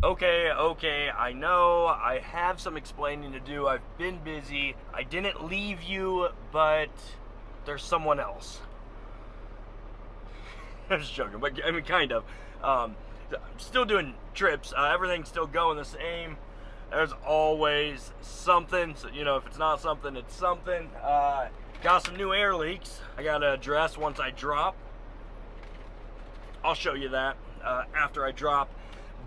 Okay, I know I have some explaining to do. I've been busy. I didn't leave you, but there's someone else. I'm just joking, but I mean, kind of. I'm still doing trips. Everything's still going the same. There's always something. So, if it's not something, it's something. Got some new air leaks I gotta address once I drop. I'll show you that after I drop.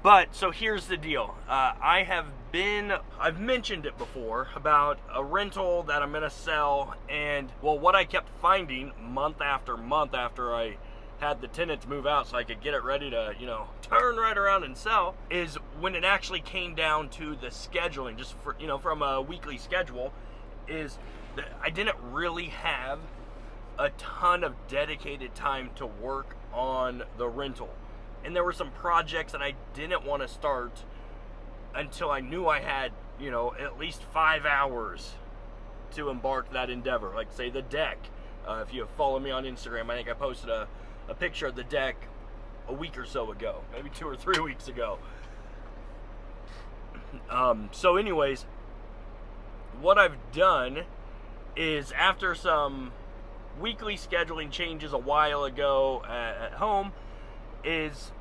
But, so here's the deal. I've mentioned it before about a rental that I'm gonna sell, and, well, what I kept finding month after month after I had the tenants move out so I could get it ready to, turn right around and sell, is when it actually came down to the scheduling, just for, from a weekly schedule, is that I didn't really have a ton of dedicated time to work on the rental. And there were some projects that I didn't want to start until I knew I had, at least 5 hours to embark that endeavor. Like, say, the deck. If you follow me on Instagram, I think I posted a picture of the deck a week or so ago, maybe 2 or 3 weeks ago. So anyways, what I've done is, after some weekly scheduling changes a while ago at home, is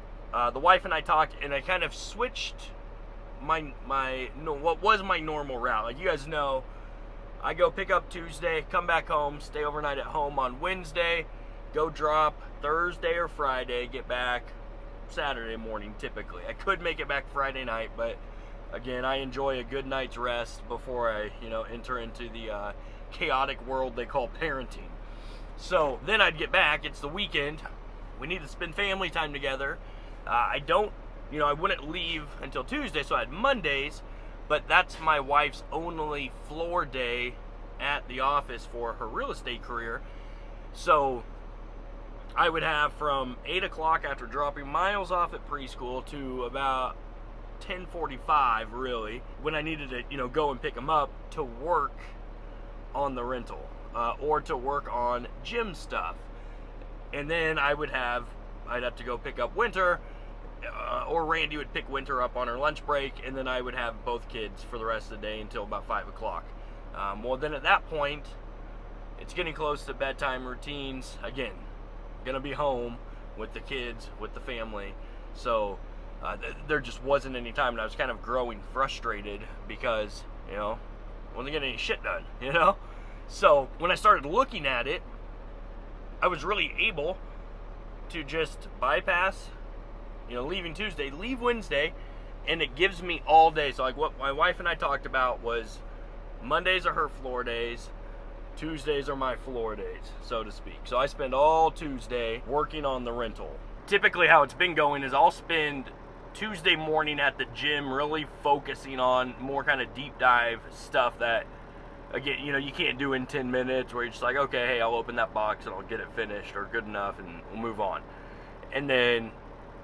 the wife and I talked, and I kind of switched what was my normal route. Like, you guys know, I go pick up Tuesday, come back home, stay overnight at home on Wednesday, go drop Thursday or Friday, get back Saturday morning typically. I could make it back Friday night, but again, I enjoy a good night's rest before I, enter into the chaotic world they call parenting. So then I'd get back, it's the weekend, we need to spend family time together. I wouldn't leave until Tuesday, so I had Mondays, but that's my wife's only floor day at the office for her real estate career. So I would have from 8 o'clock after dropping Miles off at preschool to about 10:45, really, when I needed to, go and pick him up to work on the rental, or to work on gym stuff. And then I'd have to go pick up Winter, or Randy would pick Winter up on her lunch break, and then I would have both kids for the rest of the day until about 5 o'clock. Well, then at that point, it's getting close to bedtime routines. Again, gonna be home with the kids, with the family. So there just wasn't any time, and I was kind of growing frustrated because, wasn't getting any shit done, So when I started looking at it, I was really able to just bypass, leaving Tuesday, leave Wednesday, and it gives me all day. So, like, what my wife and I talked about was Mondays are her floor days, Tuesdays are my floor days, so to speak. So I spend all Tuesday working on the rental. Typically how it's been going is I'll spend Tuesday morning at the gym really focusing on more kind of deep dive stuff that, again, you can't do in 10 minutes, where you're just like, okay, hey, I'll open that box and I'll get it finished or good enough and we'll move on. And then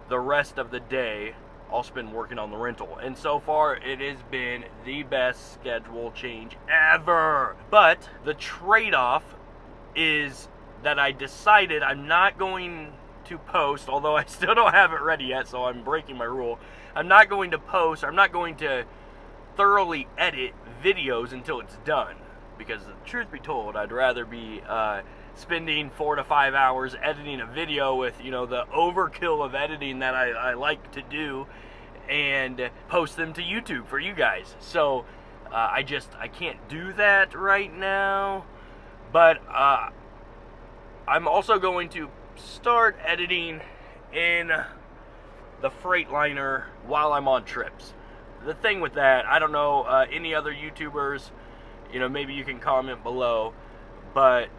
the rest of the day, I'll spend working on the rental. And so far, it has been the best schedule change ever. But the trade-off is that I decided I'm not going to post, although I still don't have it ready yet, so I'm breaking my rule. I'm not going to post, I'm not going to thoroughly edit videos until it's done, because the truth be told, I'd rather be spending 4 to 5 hours editing a video with the overkill of editing that I like to do, and post them to YouTube for you guys. So I can't do that right now, but I'm also going to start editing in the Freightliner while I'm on trips. The thing with that, I don't know any other YouTubers, maybe you can comment below, but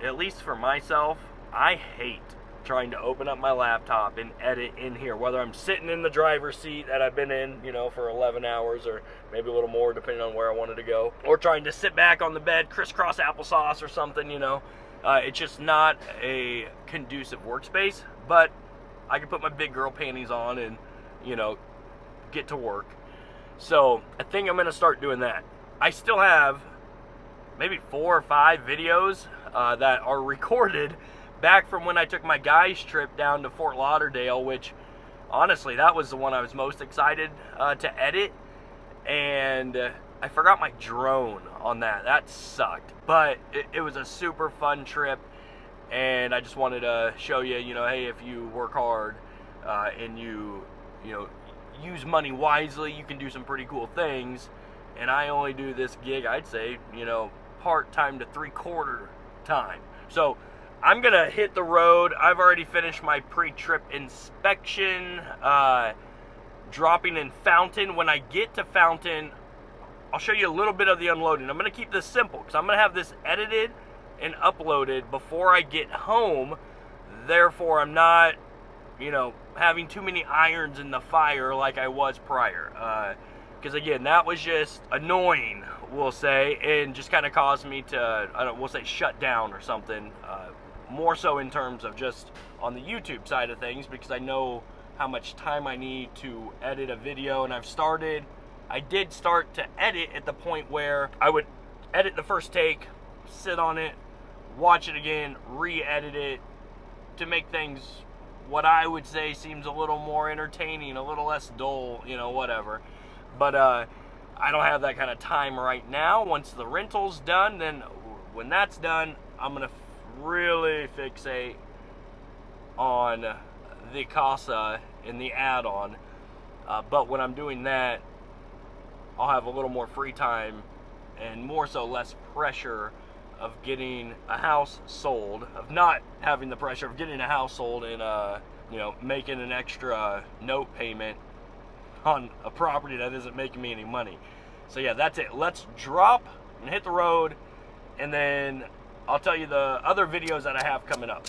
at least for myself, I hate trying to open up my laptop and edit in here, whether I'm sitting in the driver's seat that I've been in, for 11 hours or maybe a little more depending on where I wanted to go, or trying to sit back on the bed, crisscross applesauce or something, It's just not a conducive workspace, but I can put my big girl panties on and, get to work. So I think I'm going to start doing that. I still have maybe 4 or 5 videos that are recorded back from when I took my guys trip down to Fort Lauderdale, which honestly, that was the one I was most excited to edit. And I forgot my drone on that. That sucked. But it was a super fun trip. And I just wanted to show you, you know, hey, if you work hard and you know, use money wisely, you can do some pretty cool things. And I only do this gig, I'd say, you know, part-time to 3/4 time. So I'm going to hit the road. I've already finished my pre-trip inspection, dropping in Fountain. When I get to Fountain, I'll show you a little bit of the unloading. I'm going to keep this simple because I'm going to have this edited and uploaded before I get home. Therefore, I'm not, you know, having too many irons in the fire like I was prior. Because again, that was just annoying, we'll say, and just kind of caused me to, we'll say, shut down or something. More so in terms of just on the YouTube side of things, because I know how much time I need to edit a video, and I did start to edit at the point where I would edit the first take, sit on it, watch it again, re-edit it, to make things, what I would say, seems a little more entertaining, a little less dull, you know, whatever. But I don't have that kind of time right now. Once the rental's done, then when that's done, I'm going to really fixate on the Casa and the add-on. But when I'm doing that, I'll have a little more free time and more so less pressure of getting a house sold, of not having the pressure of getting a house sold and, you know, making an extra note payment on a property that isn't making me any money. So yeah, that's it. Let's drop and hit the road, and then I'll tell you the other videos that I have coming up.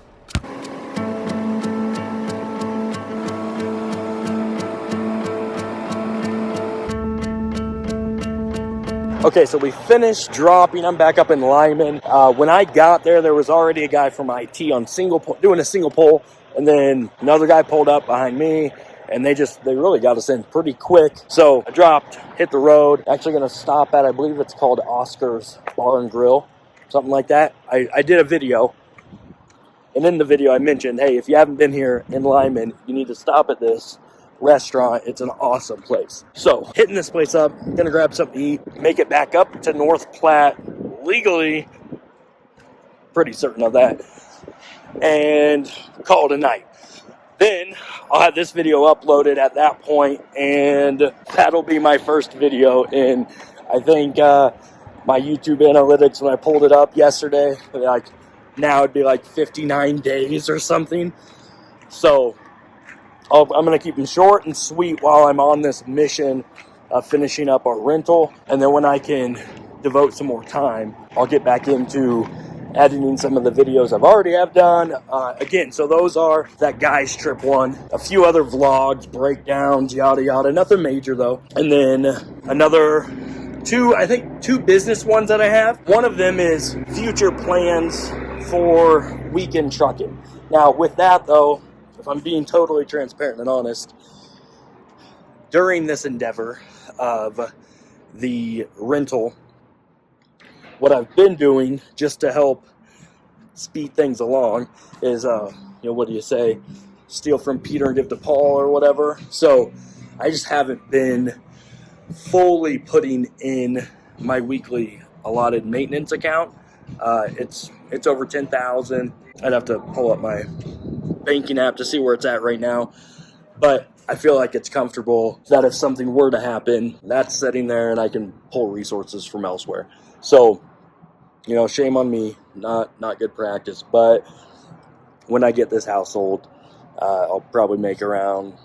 Okay, so we finished dropping. I'm back up in Lyman. When I got there was already a guy from IT on doing a single pole, and then another guy pulled up behind me, and they really got us in pretty quick. So I dropped, hit the road. Actually going to stop at, I believe it's called Oscar's Bar and Grill, something like that. I did a video, and in the video I mentioned, hey, if you haven't been here in Lyman, you need to stop at this restaurant. It's an awesome place. So hitting this place up, gonna grab something to eat, make it back up to North Platte legally, pretty certain of that, and call it a night. Then I'll have this video uploaded at that point, and that'll be my first video in, I think, my YouTube analytics, when I pulled it up yesterday, like now it'd be like 59 days or something. So I'm going to keep them short and sweet while I'm on this mission of finishing up our rental. And then when I can devote some more time, I'll get back into editing some of the videos I've already have done. Again, so those are that guy's trip one. A few other vlogs, breakdowns, yada yada. Nothing major though. And then another two business ones that I have. One of them is future plans for Weekend Truckin. Now with that though, if I'm being totally transparent and honest, during this endeavor of the rental, what I've been doing just to help speed things along is, what do you say? Steal from Peter and give to Paul or whatever. So I just haven't been fully putting in my weekly allotted maintenance account. It's over 10,000. I'd have to pull up my banking app to see where it's at right now. But I feel like it's comfortable that if something were to happen, that's sitting there and I can pull resources from elsewhere. So, shame on me, not good practice. But when I get this house sold, I'll probably make around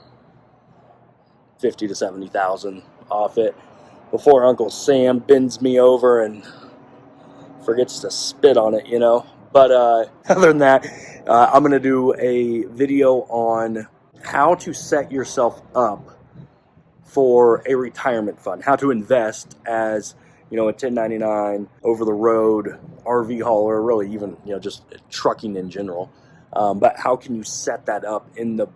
50 to 70,000 off it before Uncle Sam bends me over and forgets to spit on it, But other than that, I'm going to do a video on how to set yourself up for a retirement fund, how to invest as, a 1099 over-the-road RV hauler, really even, just trucking in general. But how can you set that up in the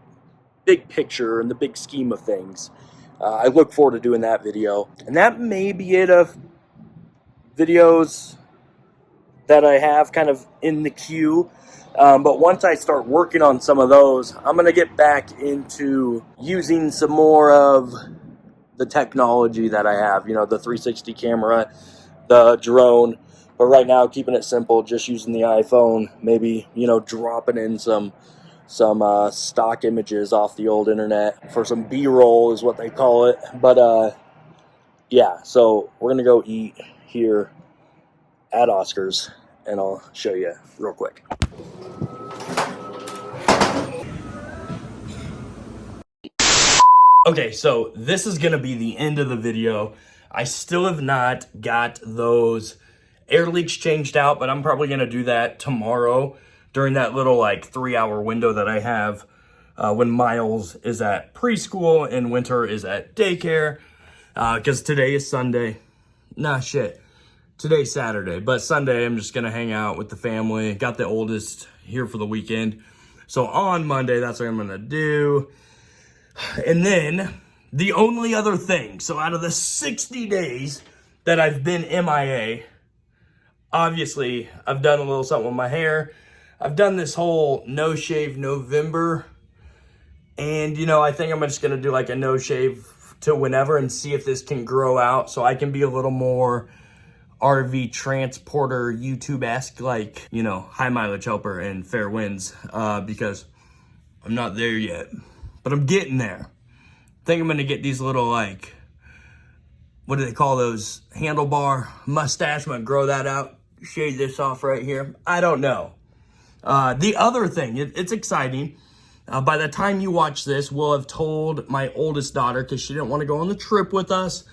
big picture and the big scheme of things? I look forward to doing that video. And that may be it of videos that I have kind of in the queue. But once I start working on some of those, I'm going to get back into using some more of the technology that I have, you know, the 360 camera, the drone. But right now, keeping it simple, just using the iPhone, maybe, you know, dropping in some stock images off the old internet for some B-roll is what they call it. But yeah, so we're going to go eat here at Oscar's, and I'll show you real quick. Okay, so this is gonna be the end of the video. I still have not got those air leaks changed out, but I'm probably gonna do that tomorrow during that little like 3-hour window that I have when Miles is at preschool and Winter is at daycare. Because today is Sunday. Nah, shit. Today's Saturday, but Sunday I'm just gonna hang out with the family. Got the oldest here for the weekend. So on Monday, that's what I'm gonna do. And then the only other thing, so out of the 60 days that I've been MIA, obviously I've done a little something with my hair. I've done this whole no shave November. And you know, I think I'm just gonna do like a no shave to whenever and see if this can grow out so I can be a little more RV transporter YouTube-esque, like, you know, high mileage helper and fair winds, because I'm not there yet. But I'm getting there. I think I'm gonna get these little, like, what do they call those? Handlebar mustache. I'm gonna grow that out, shade this off right here. I don't know. The other thing, it's exciting. By the time you watch this, we'll have told my oldest daughter, because she didn't want to go on the trip with us,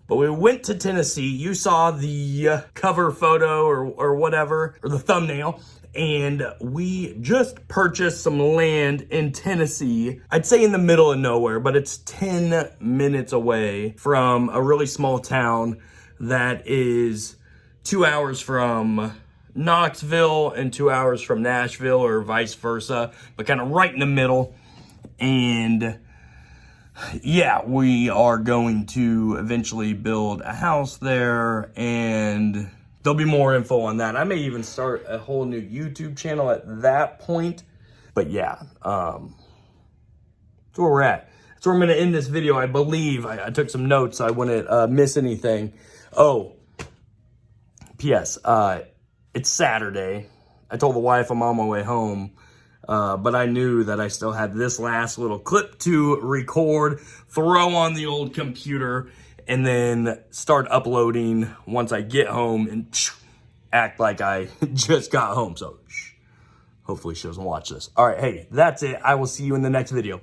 but we went to Tennessee. You saw the cover photo or whatever, or the thumbnail. And we just purchased some land in Tennessee. I'd say in the middle of nowhere, but it's 10 minutes away from a really small town that is 2 hours from Knoxville and 2 hours from Nashville, or vice versa, but kind of right in the middle. And yeah, we are going to eventually build a house there, and there'll be more info on that. I may even start a whole new YouTube channel at that point. But yeah, that's where we're at. That's where I'm gonna end this video, I believe. I took some notes so I wouldn't miss anything. Oh, P.S. It's Saturday. I told the wife I'm on my way home, but I knew that I still had this last little clip to record, throw on the old computer, and then start uploading once I get home and act like I just got home. So hopefully she doesn't watch this. All right, hey, that's it. I will see you in the next video.